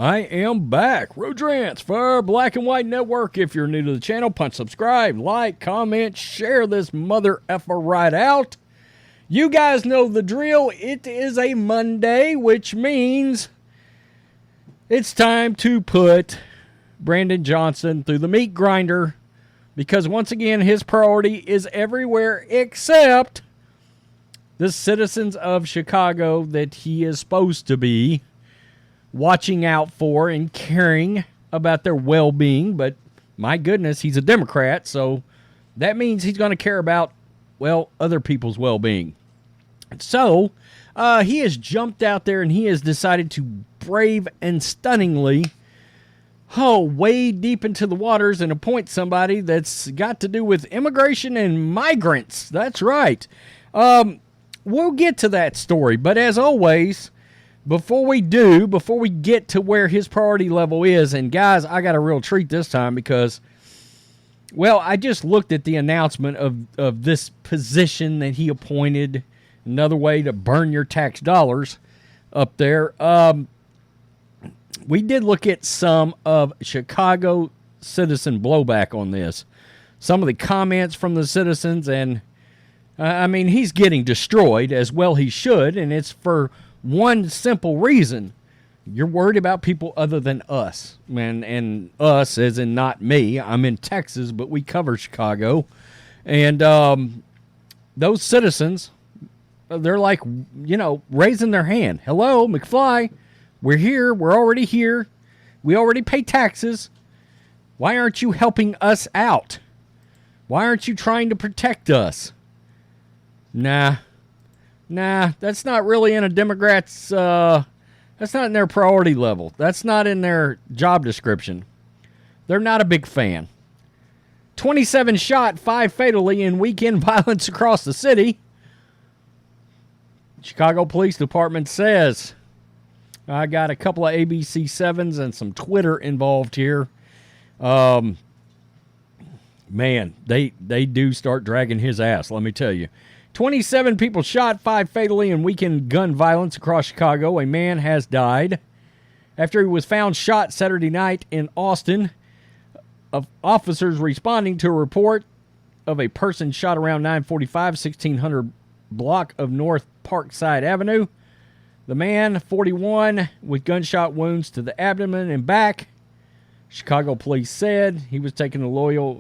I am back. Road Transfer Black and White Network. If you're new to the channel, punch subscribe, like, comment, share this mother effer right out. You guys know the drill. It is a Monday, which means it's time to put Brandon Johnson through the meat grinder, because once again, his priority is everywhere except the citizens of Chicago that he is supposed to be watching out for and caring about their well-being. But my goodness, he's a Democrat, so that means he's going to care about, well, other people's well-being. So he has jumped out there and he has decided to brave and stunningly wade deep into the waters and appoint somebody that's got to do with immigration and migrants. That's right. We'll get to that story, but as always, before we get to where his priority level is, and guys, I got a real treat this time because, well, I just looked at the announcement of this position that he appointed, another way to burn your tax dollars up there. We did look at some of Chicago citizen blowback on this. Some of the comments from the citizens, and I mean, he's getting destroyed, as well he should, and it's for one simple reason. You're worried about people other than us. And us as in not me. I'm in Texas, but we cover Chicago. And those citizens, they're like, you know, raising their hand. Hello, McFly. We're here. We're already here. We already pay taxes. Why aren't you helping us out? Why aren't you trying to protect us? Nah, that's not really in a Democrat's, that's not in their priority level. That's not in their job description. They're not a big fan. 27 shot, 5 fatally in weekend violence across the city. Chicago Police Department says. I got a couple of ABC 7s and some Twitter involved here. Man, they do start dragging his ass, let me tell you. 27 people shot, 5 fatally in weekend gun violence across Chicago. A man has died after he was found shot Saturday night in Austin. Officers responding to a report of a person shot around 9:45, 1600 block of North Parkside Avenue. The man, 41, with gunshot wounds to the abdomen and back. Chicago police said he was taken to Loyola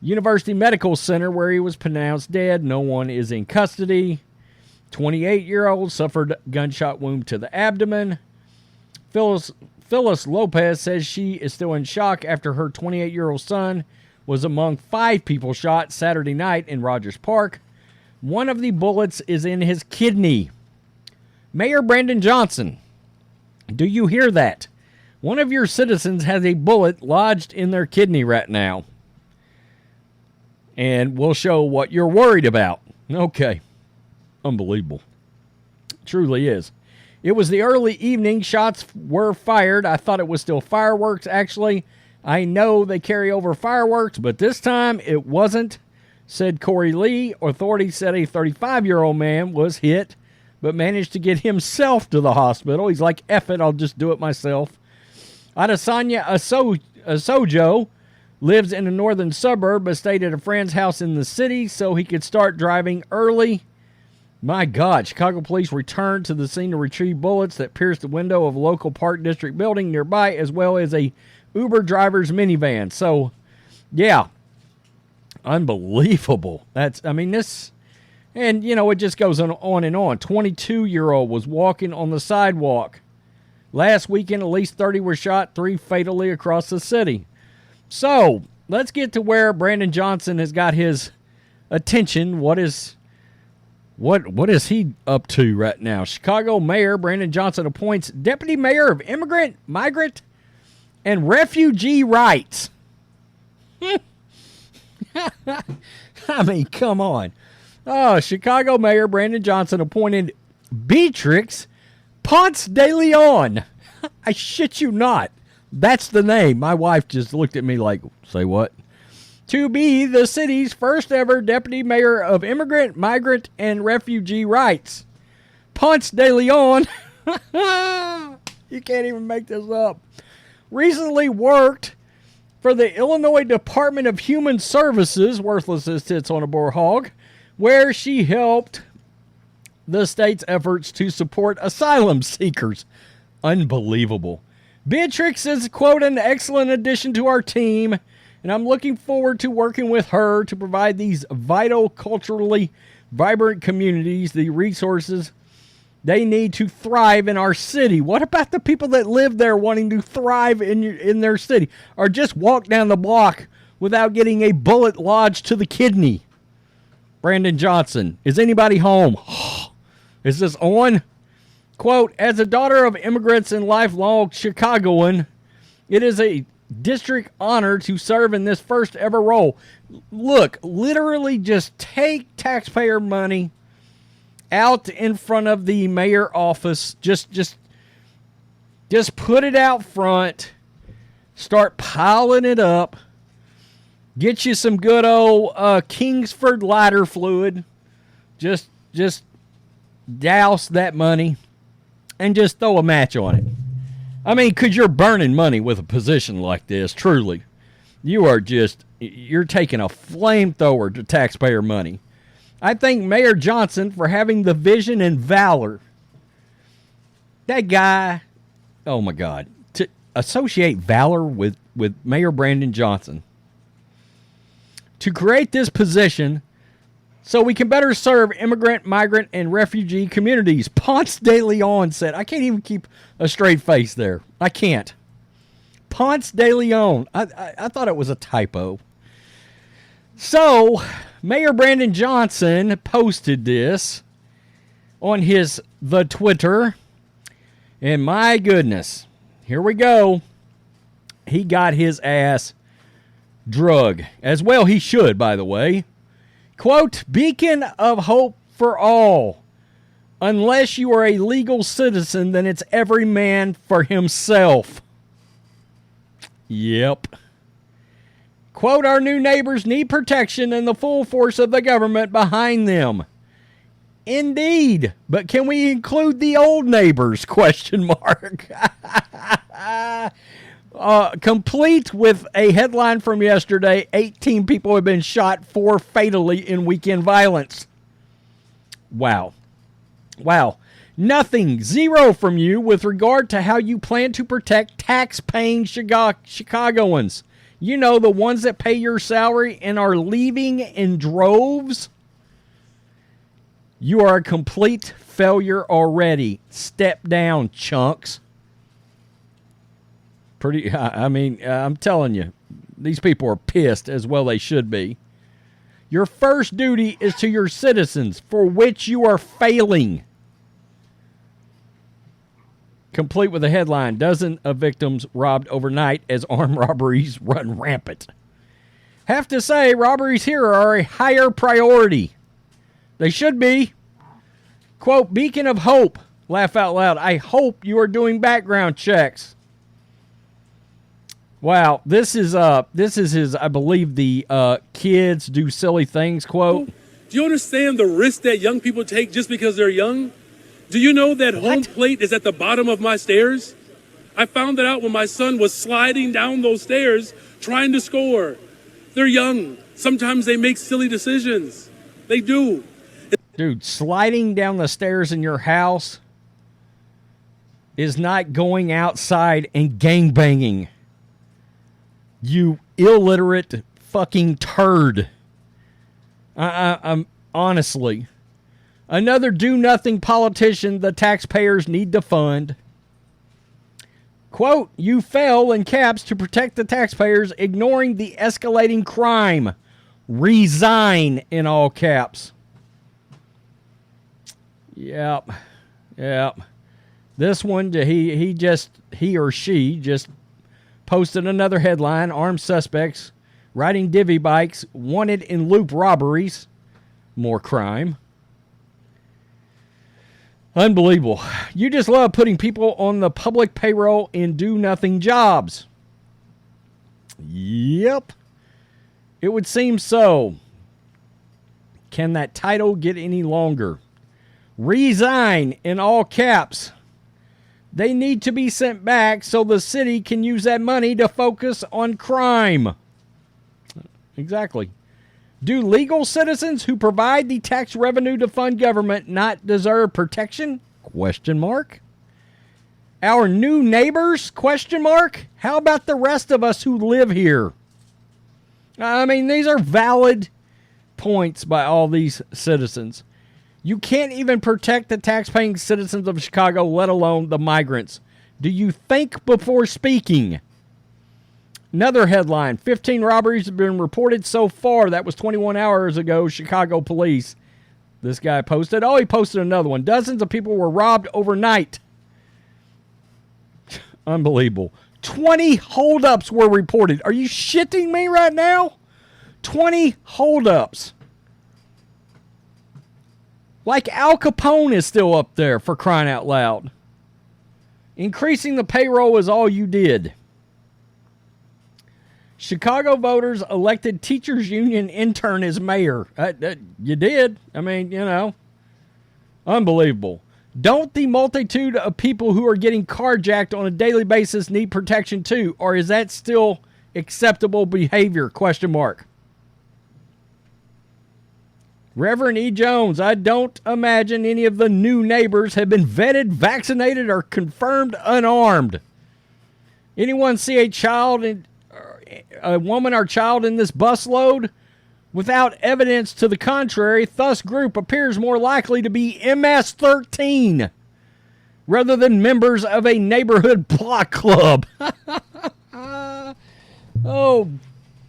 University Medical Center, where he was pronounced dead. No one is in custody. 28-year-old suffered gunshot wound to the abdomen. Phyllis Lopez says she is still in shock after her 28-year-old son was among 5 people shot Saturday night in Rogers Park. One of the bullets is in his kidney. Mayor Brandon Johnson, do you hear that? One of your citizens has a bullet lodged in their kidney right now. And we'll show what you're worried about. Okay. Unbelievable. Truly is. It was the early evening. Shots were fired. I thought it was still fireworks, actually. I know they carry over fireworks, but this time it wasn't, said Corey Lee. Authorities said a 35-year-old man was hit, but managed to get himself to the hospital. He's like, F it, I'll just do it myself. Adesanya Asojo lives in a northern suburb, but stayed at a friend's house in the city so he could start driving early. My God, Chicago police returned to the scene to retrieve bullets that pierced the window of a local Park District building nearby, as well as a Uber driver's minivan. So, yeah, unbelievable. This, and, you know, it just goes on and on. 22-year-old was walking on the sidewalk. Last weekend, at least 30 were shot, 3 fatally across the city. So, let's get to where Brandon Johnson has got his attention. What is he up to right now? Chicago Mayor Brandon Johnson appoints Deputy Mayor of Immigrant, Migrant, and Refugee Rights. I mean, come on. Oh, Chicago Mayor Brandon Johnson appointed Beatrix Ponce de Leon. I shit you not. That's the name. My wife just looked at me like, say what? To be the city's first ever deputy mayor of immigrant, migrant, and refugee rights. Ponce de Leon You can't even make this up. Recently worked for the Illinois Department of Human Services, worthless as tits on a boar hog, where she helped the state's efforts to support asylum seekers. Unbelievable. Beatrix is, quote, an excellent addition to our team, and I'm looking forward to working with her to provide these vital, culturally vibrant communities the resources they need to thrive in our city. What about the people that live there wanting to thrive in their city, or just walk down the block without getting a bullet lodged to the kidney? Brandon Johnson, is anybody home? Is this on? Quote, as a daughter of immigrants and lifelong Chicagoan, it is a district honor to serve in this first ever role. Look, literally just take taxpayer money out in front of the mayor office. Just put it out front. Start piling it up. Get you some good old Kingsford lighter fluid. Just douse that money and just throw a match on it. I mean, because you're burning money with a position like this, truly. You're taking a flamethrower to taxpayer money. I thank Mayor Johnson for having the vision and valor. That guy, oh my God, to associate valor with Mayor Brandon Johnson. To create this position so we can better serve immigrant, migrant, and refugee communities. Ponce de Leon said, I can't even keep a straight face there. I can't. Ponce de Leon. I thought it was a typo. So, Mayor Brandon Johnson posted this on the Twitter. And my goodness, here we go. He got his ass drug. As well he should, by the way. Quote, beacon of hope for all. Unless you are a legal citizen, then it's every man for himself. Yep. Quote, our new neighbors need protection and the full force of the government behind them. Indeed. But can we include the old neighbors? Question mark. Complete with a headline from yesterday. 18 people have been shot, 4 fatally in weekend violence. Wow. Nothing, zero from you with regard to how you plan to protect tax-paying Chicagoans. You know, the ones that pay your salary and are leaving in droves. You are a complete failure already. Step down, chunks. I'm telling you, these people are pissed, as well they should be. Your first duty is to your citizens, for which you are failing. Complete with a headline, dozen of victims robbed overnight as armed robberies run rampant. Have to say, robberies here are a higher priority. They should be. Quote, beacon of hope. Laugh out loud. I hope you are doing background checks. Wow, this is his, I believe, the kids do silly things quote. Do you understand the risk that young people take just because they're young? Do you know that home plate is at the bottom of my stairs? I found that out when my son was sliding down those stairs trying to score. They're young. Sometimes they make silly decisions. They do. Dude, sliding down the stairs in your house is not going outside and gangbanging. You illiterate fucking turd. I'm honestly. Another do-nothing politician the taxpayers need to fund. Quote, you fail in caps to protect the taxpayers, ignoring the escalating crime. Resign in all caps. Yep. This one, he or she just posted another headline. Armed suspects riding divvy bikes wanted in loop robberies. More crime. Unbelievable. You just love putting people on the public payroll in do-nothing jobs. Yep. It would seem so. Can that title get any longer? Resign in all caps. They need to be sent back so the city can use that money to focus on crime. Exactly. Do legal citizens who provide the tax revenue to fund government not deserve protection? Question mark. Our new neighbors? Question mark. How about the rest of us who live here? I mean, these are valid points by all these citizens. You can't even protect the tax-paying citizens of Chicago, let alone the migrants. Do you think before speaking? Another headline, 15 robberies have been reported so far. That was 21 hours ago, Chicago police. This guy posted. Oh, he posted another one. Dozens of people were robbed overnight. Unbelievable. 20 holdups were reported. Are you shitting me right now? 20 holdups. Like Al Capone is still up there, for crying out loud. Increasing the payroll is all you did. Chicago voters elected teachers union intern as mayor. You did. I mean, you know. Unbelievable. Don't the multitude of people who are getting carjacked on a daily basis need protection too? Or is that still acceptable behavior? Question mark. Reverend E. Jones, I don't imagine any of the new neighbors have been vetted, vaccinated, or confirmed unarmed. Anyone see a woman or child in this busload? Without evidence to the contrary, thus group appears more likely to be MS-13 rather than members of a neighborhood block club. Oh,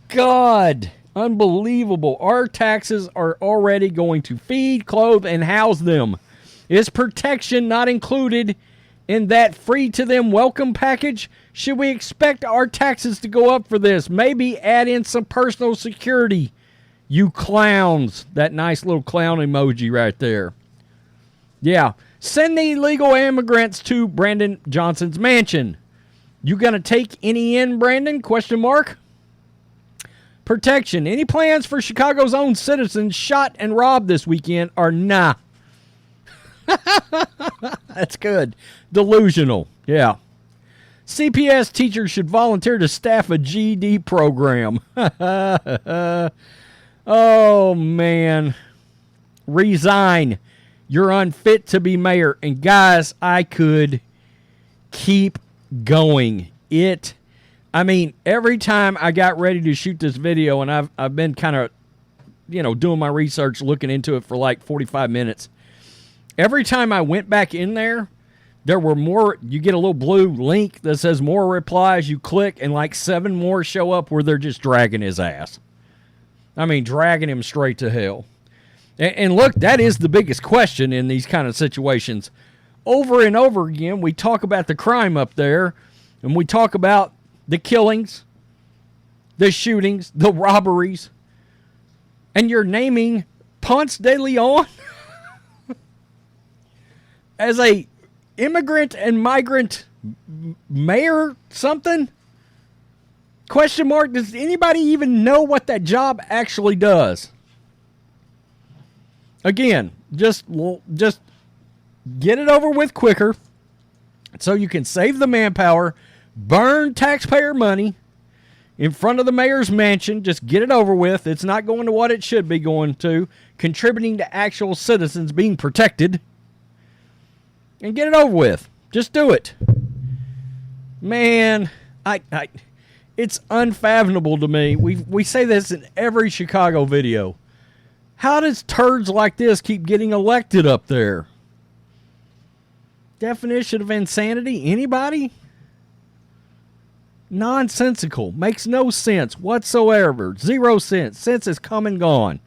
God. Unbelievable. Our taxes are already going to feed, clothe, and house them. Is protection not included in that free-to-them welcome package? Should we expect our taxes to go up for this? Maybe add in some personal security. You clowns. That nice little clown emoji right there. Yeah. Send the illegal immigrants to Brandon Johnson's mansion. You gonna take any in, Brandon? Question mark. Protection. Any plans for Chicago's own citizens shot and robbed this weekend or nah? That's good. Delusional. Yeah. CPS teachers should volunteer to staff a GED program. Oh, man. Resign. You're unfit to be mayor. And guys, I could keep going. I mean, every time I got ready to shoot this video, and I've been kind of, doing my research, looking into it for like 45 minutes. Every time I went back in there were more. You get a little blue link that says more replies. You click, and like 7 more show up where they're just dragging his ass. I mean, dragging him straight to hell. And look, that is the biggest question in these kind of situations. Over and over again, we talk about the crime up there, and we talk about the killings, the shootings, the robberies, and you're naming Ponce de Leon as a immigrant and migrant mayor something? Question mark. Does anybody even know what that job actually does? Again, just get it over with quicker so you can save the manpower, burn taxpayer money in front of the mayor's mansion. Just get it over with. It's not going to what it should be going to, contributing to actual citizens being protected. And get it over with. Just do it. Man, it's unfathomable to me. We say this in every Chicago video. How does turds like this keep getting elected up there? Definition of insanity? Anybody? Nonsensical. Makes no sense whatsoever. 0 sense. Sense is come and gone.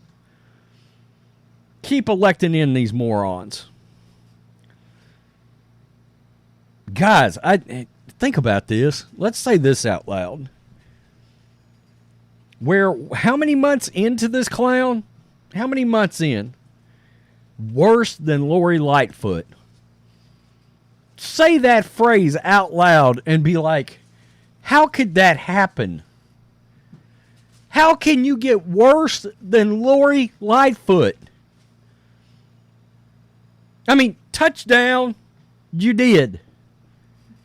Keep electing in these morons. Guys, think about this. Let's say this out loud. How many months into this clown? How many months in? Worse than Lori Lightfoot. Say that phrase out loud and be like, how could that happen? How can you get worse than Lori Lightfoot? I mean, touchdown, you did.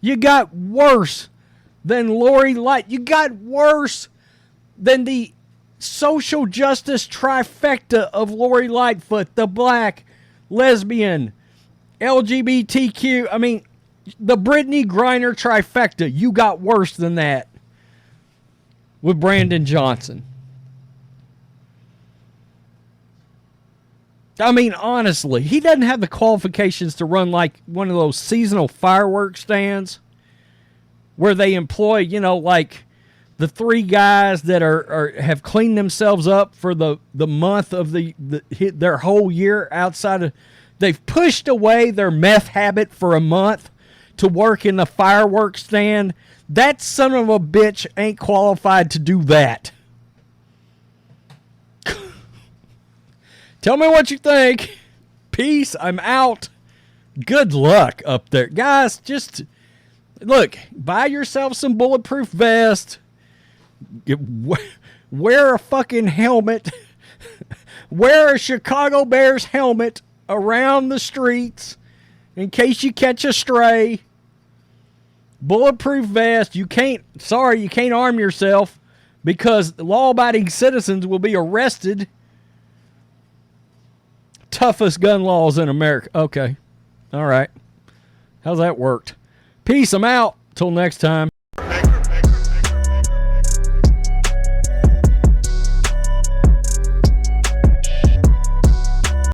You got worse than Lori Light. You got worse than the social justice trifecta of Lori Lightfoot, the black, lesbian, LGBTQ. I mean, the Brittany Griner trifecta. You got worse than that with Brandon Johnson. I mean, honestly, he doesn't have the qualifications to run like one of those seasonal fireworks stands where they employ, you know, like the three guys that have cleaned themselves up for the month of their whole year outside of. They've pushed away their meth habit for a month to work in the fireworks stand. That son of a bitch ain't qualified to do that. Tell me what you think. Peace. I'm out. Good luck up there. Guys, just look, buy yourself some bulletproof vest. Wear a fucking helmet. Wear a Chicago Bears helmet around the streets in case you catch a stray. Bulletproof vest. You can't arm yourself because law-abiding citizens will be arrested. Toughest gun laws in America. Okay. All right. How's that worked? Peace. I'm out. Till next time.